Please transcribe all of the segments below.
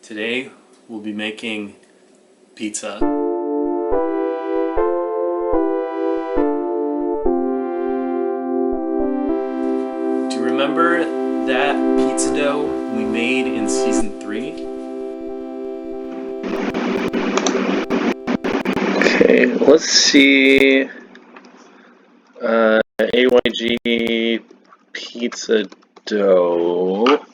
Today we'll be making pizza. Do you remember that pizza dough we made in season 3? Okay, let's see. AYG pizza dough.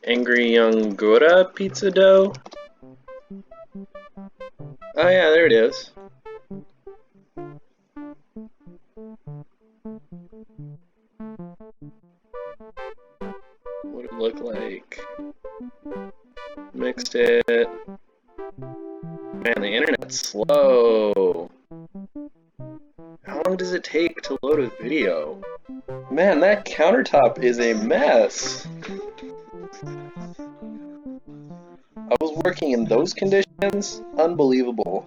Angry Young Gora pizza dough. Oh yeah, there it is. What it look like? Mixed it. Man, the internet's slow. How long does it take to load a video? Man, that countertop is a mess. I was working in those conditions? Unbelievable.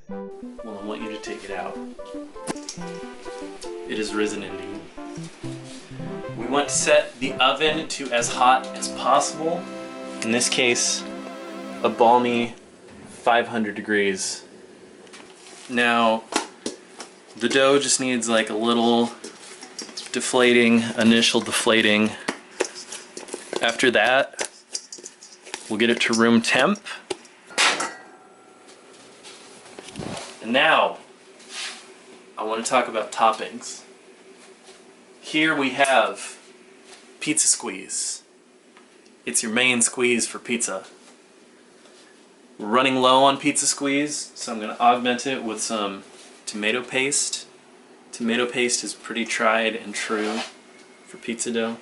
Well, I want you to take it out. It has risen indeed. We want to set the oven to as hot as possible. In this case, a balmy 500 degrees. Now, the dough just needs like a little initial deflating. After that, we'll get it to room temp. And now, I want to talk about toppings. Here we have pizza squeeze. It's your main squeeze for pizza. We're running low on pizza squeeze, so I'm going to augment it with some tomato paste. Tomato paste is pretty tried and true for pizza dough.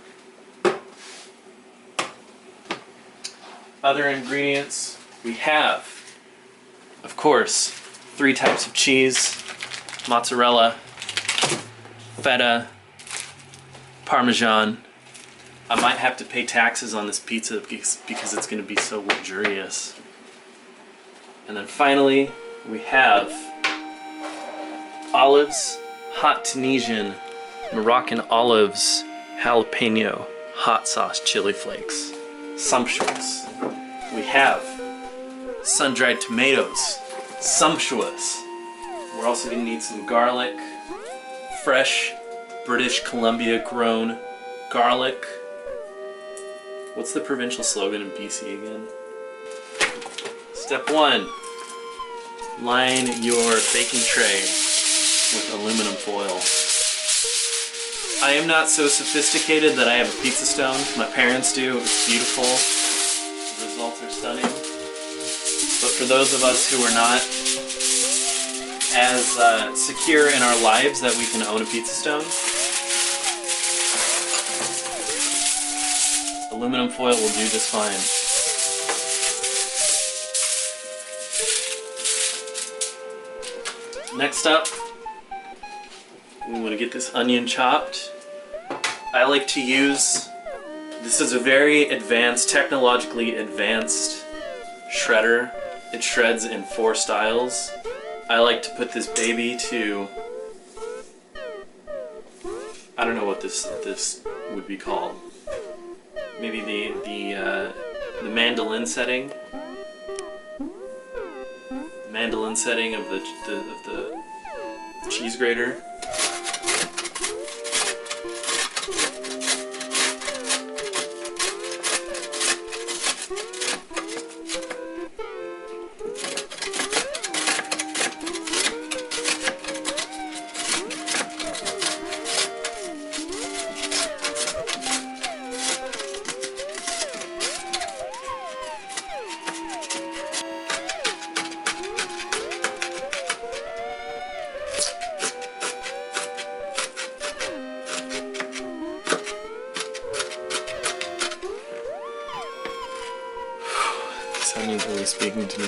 Other ingredients we have, of course, 3 types of cheese: mozzarella, feta, parmesan. I might have to pay taxes on this pizza because it's going to be so luxurious. And then finally, we have olives, hot Tunisian, Moroccan olives, jalapeno, hot sauce, chili flakes. Sumptuous. We have sun-dried tomatoes. Sumptuous. We're also going to need some garlic, fresh British Columbia grown garlic. What's the provincial slogan in BC again? Step 1. Line your baking tray with aluminum foil. I am not so sophisticated that I have a pizza stone. My parents do. It's beautiful. The results are stunning. But for those of us who are not as secure in our lives that we can own a pizza stone, aluminum foil will do just fine. Next up, we want to get this onion chopped. I like to use, this is a very advanced, technologically advanced shredder. It shreds in 4 styles. I like to put this baby to, I don't know what this would be called. Maybe the mandolin setting. Mandolin setting of the cheese grater. This onion's really speaking to me.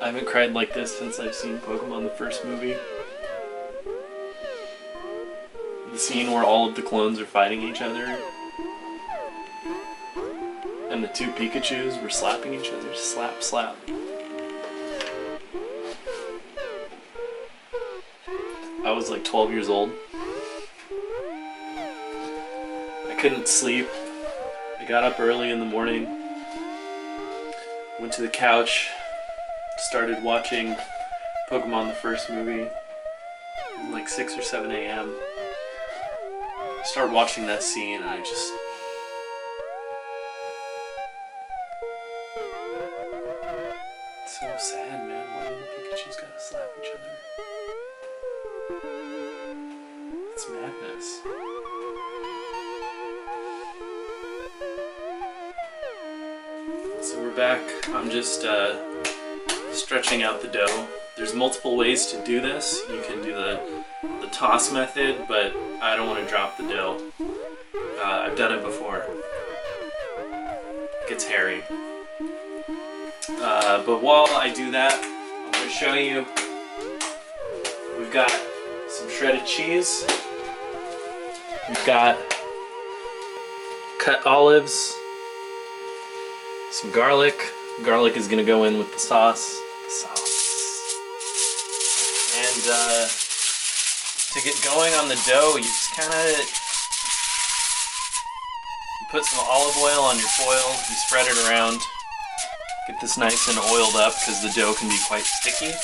I haven't cried like this since I've seen Pokemon the first movie. The scene where all of the clones are fighting each other. and the two Pikachus were slapping each other. Slap, slap. I was like 12 years old. I couldn't sleep. I got up early in the morning, went to the couch, started watching Pokemon the first movie. It was like 6 or 7 a.m. I started watching that scene and I just... It's so sad, man. Why do the Pikachus gotta slap each other? It's madness. So we're back. I'm just stretching out the dough. There's multiple ways to do this. You can do the toss method, but I don't want to drop the dough. I've done it before. It gets hairy. But while I do that, I'm going to show you. We've got some shredded cheese. We've got cut olives. Some garlic. Garlic is going to go in with the sauce. And to get going on the dough, you just kind of put some olive oil on your foil. You spread it around. Get this nice and oiled up because the dough can be quite sticky.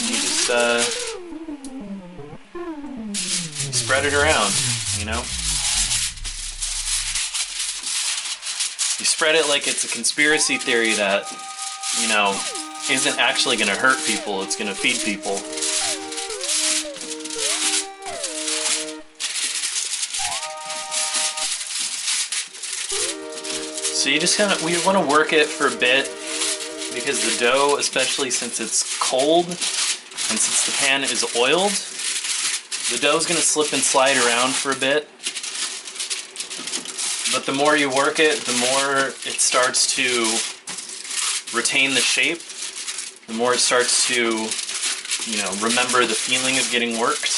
You just spread it around, you know? You spread it like it's a conspiracy theory that, you know, isn't actually going to hurt people, it's going to feed people. So you just we want to work it for a bit because the dough, especially since it's cold and since the pan is oiled, the dough is going to slip and slide around for a bit. But the more you work it, the more it starts to retain the shape, the more it starts to, you know, remember the feeling of getting worked.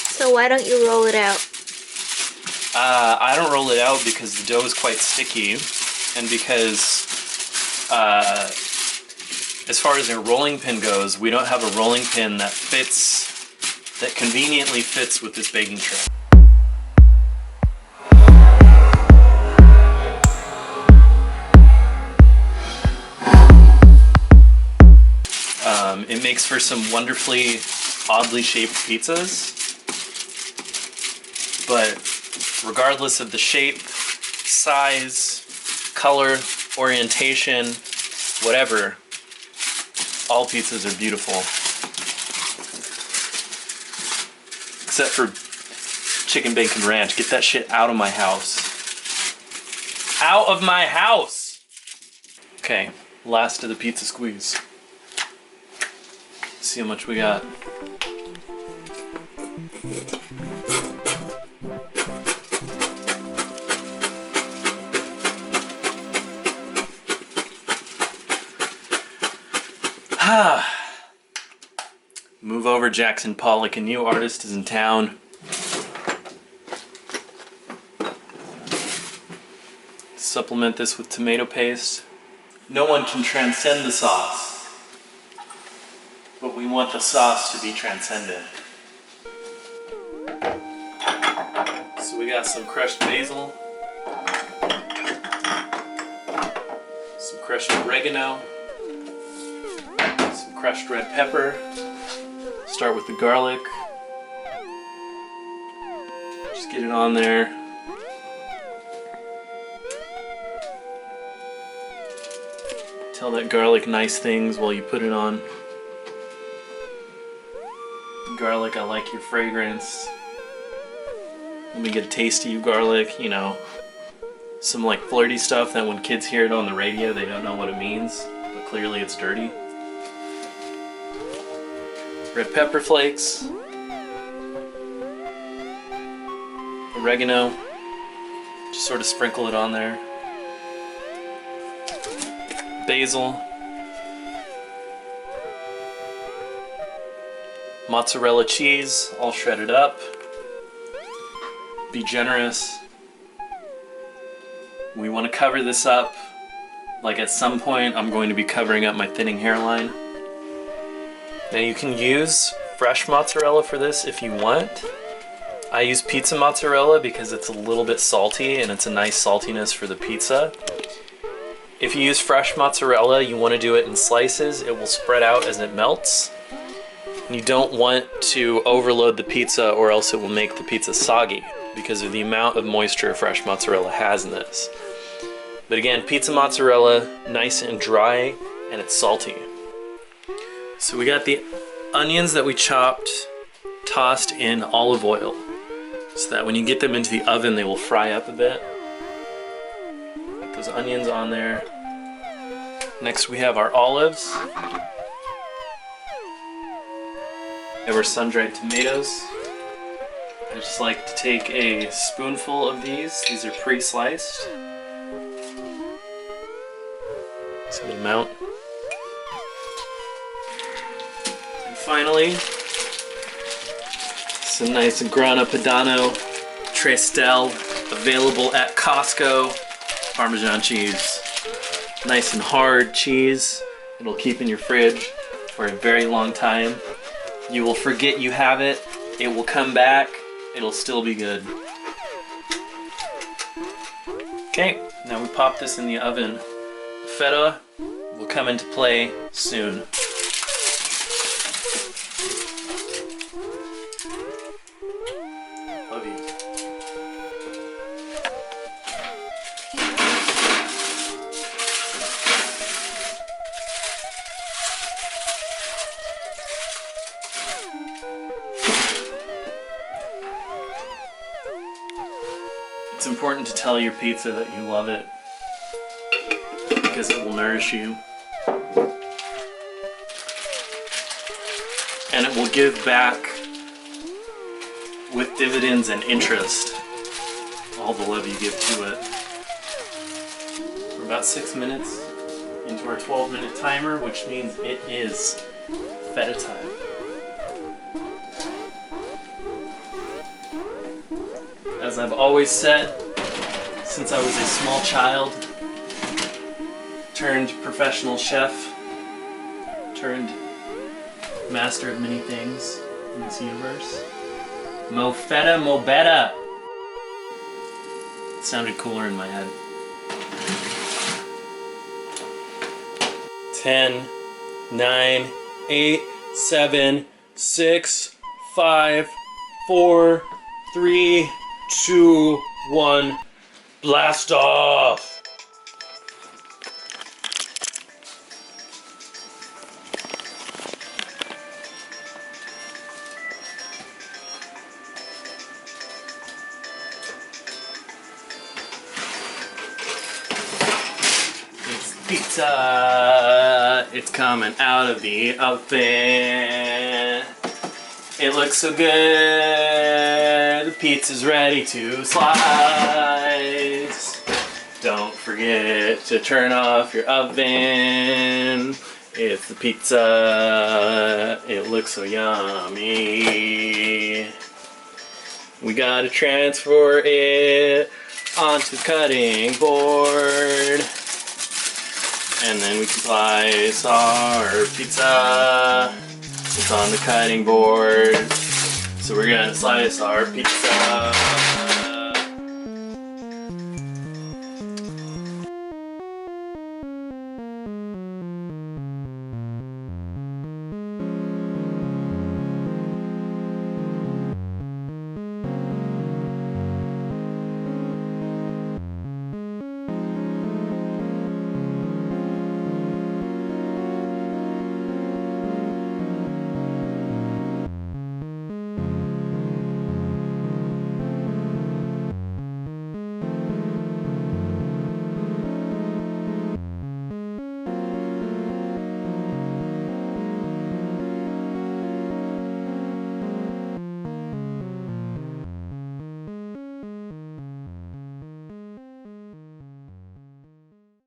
So why don't you roll it out? I don't roll it out because the dough is quite sticky, and because as far as a rolling pin goes, we don't have a rolling pin that conveniently fits with this baking tray. It makes for some wonderfully oddly shaped pizzas, but regardless of the shape, size, color, orientation, whatever, all pizzas are beautiful. Except for chicken bacon ranch. Get that shit out of my house. Out of my house! Okay, last of the pizza squeeze. See how much we got. Move over, Jackson Pollock. A new artist is in town. Supplement this with tomato paste. No one can transcend the sauce, but we want the sauce to be transcendent. So we got some crushed basil, some crushed oregano, some crushed red pepper. Start with the garlic. Just get it on there. Tell that garlic nice things while you put it on. Garlic, I like your fragrance. Let me get a taste of you, garlic. You know, some like flirty stuff that when kids hear it on the radio, they don't know what it means, but clearly it's dirty. Red pepper flakes, oregano, just sort of sprinkle it on there. basil, mozzarella cheese, all shredded up. Be generous. We want to cover this up. Like at some point, I'm going to be covering up my thinning hairline. Now you can use fresh mozzarella for this if you want. I use pizza mozzarella because it's a little bit salty and it's a nice saltiness for the pizza. If you use fresh mozzarella, you want to do it in slices. It will spread out as it melts. You don't want to overload the pizza or else it will make the pizza soggy because of the amount of moisture fresh mozzarella has in this. But again, pizza mozzarella, nice and dry, and it's salty. So we got the onions that we chopped, tossed in olive oil, so that when you get them into the oven, they will fry up a bit. Put those onions on there. Next we have our olives. We have our sun-dried tomatoes. I just like to take a spoonful of these. These are pre-sliced. See the amount. And finally, some nice Grana Padano Trestel, available at Costco. Parmesan cheese. Nice and hard cheese. It'll keep in your fridge for a very long time. You will forget you have it. It will come back. It'll still be good. Okay, now we pop this in the oven. Feta will come into play soon. Love you. It's important to tell your pizza that you love it, because it will nourish you. And it will give back with dividends and interest all the love you give to it. We're about 6 minutes into our 12-minute timer, which means it is feta time. As I've always said, since I was a small child, turned professional chef, turned master of many things in this universe. Mo feta, mo betta. It sounded cooler in my head. 10, 9, 8, 7, 6, 5, 4, 3, 2, 1, blast off! It's pizza! It's coming out of the oven. It looks so good. The pizza's ready to slice. Don't forget to turn off your oven. It's the pizza. It looks so yummy. We gotta transfer it onto the cutting board. And then we can slice our pizza. It's on the cutting board. So we're gonna slice our pizza.